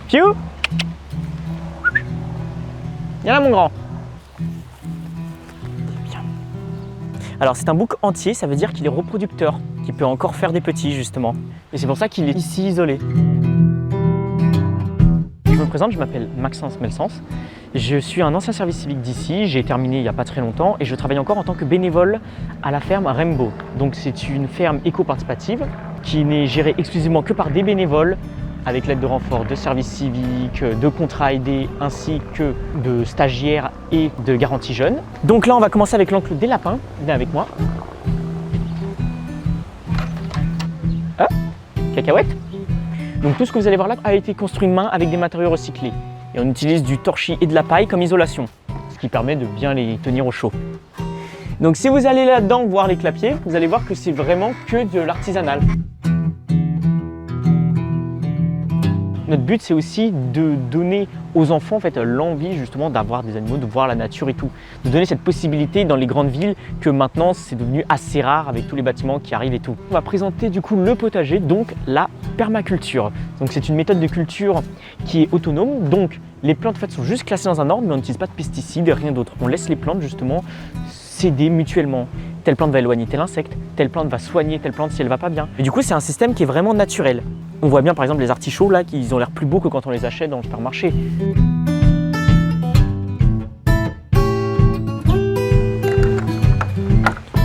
Piou. Viens là mon grand. Bien. Alors c'est un bouc entier, ça veut dire qu'il est reproducteur, qu'il peut encore faire des petits justement. Et c'est pour ça qu'il est ici isolé. Je me présente, je m'appelle Maxence Melsens. Je suis un ancien service civique d'ici, j'ai terminé il n'y a pas très longtemps et je travaille encore en tant que bénévole à la ferme Rainbow. Donc c'est une ferme éco-participative qui n'est gérée exclusivement que par des bénévoles avec l'aide de renforts de services civiques, de contrats aidés ainsi que de stagiaires et de garanties jeunes. Donc là on va commencer avec l'enclos des lapins, viens avec moi. Ah, cacahuète. Donc tout ce que vous allez voir là a été construit main avec des matériaux recyclés. Et on utilise du torchis et de la paille comme isolation, ce qui permet de bien les tenir au chaud. Donc si vous allez là-dedans voir les clapiers, vous allez voir que c'est vraiment que de l'artisanal. Notre but, c'est aussi de donner aux enfants en fait, l'envie justement d'avoir des animaux, de voir la nature et tout. De donner cette possibilité dans les grandes villes que maintenant c'est devenu assez rare avec tous les bâtiments qui arrivent et tout. On va présenter du coup le potager, donc la permaculture. Donc c'est une méthode de culture qui est autonome. Donc les plantes en fait, sont juste classées dans un ordre mais on n'utilise pas de pesticides, rien d'autre. On laisse les plantes justement s'aider mutuellement. Telle plante va éloigner tel insecte, telle plante va soigner telle plante si elle va pas bien. Et du coup c'est un système qui est vraiment naturel. On voit bien par exemple les artichauts là, qu'ils ont l'air plus beaux que quand on les achète dans le supermarché.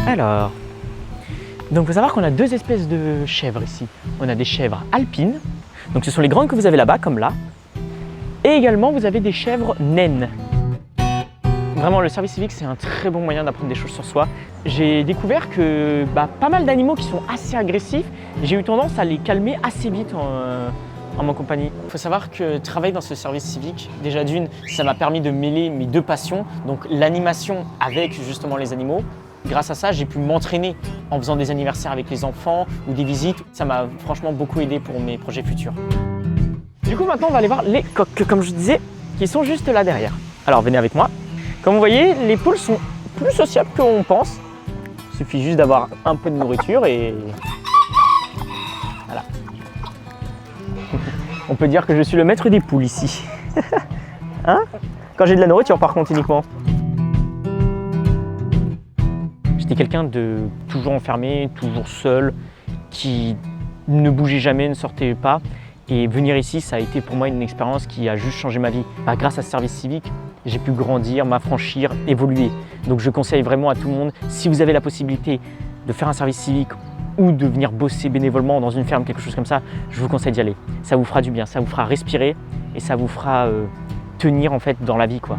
Alors, donc il faut savoir qu'on a deux espèces de chèvres ici. On a des chèvres alpines, donc ce sont les grandes que vous avez là-bas comme là. Et également vous avez des chèvres naines. Vraiment, le service civique, c'est un très bon moyen d'apprendre des choses sur soi. J'ai découvert que pas mal d'animaux qui sont assez agressifs, j'ai eu tendance à les calmer assez vite en ma compagnie. Il faut savoir que travailler dans ce service civique, déjà d'une, ça m'a permis de mêler mes deux passions, donc l'animation avec justement les animaux. Grâce à ça, j'ai pu m'entraîner en faisant des anniversaires avec les enfants ou des visites. Ça m'a franchement beaucoup aidé pour mes projets futurs. Du coup, maintenant, on va aller voir les coqs, comme je disais, qui sont juste là derrière. Alors, venez avec moi. Comme vous voyez, les poules sont plus sociables qu'on pense. Il suffit juste d'avoir un peu de nourriture et voilà. On peut dire que je suis le maître des poules ici. Hein? Quand j'ai de la nourriture par contre uniquement. J'étais quelqu'un de toujours enfermé, toujours seul, qui ne bougeait jamais, ne sortait pas. Et venir ici, ça a été pour moi une expérience qui a juste changé ma vie. Grâce à ce service civique, j'ai pu grandir, m'affranchir, évoluer. Donc je conseille vraiment à tout le monde, si vous avez la possibilité de faire un service civique ou de venir bosser bénévolement dans une ferme, quelque chose comme ça, je vous conseille d'y aller. Ça vous fera du bien, ça vous fera respirer et ça vous fera tenir en fait dans la vie, quoi.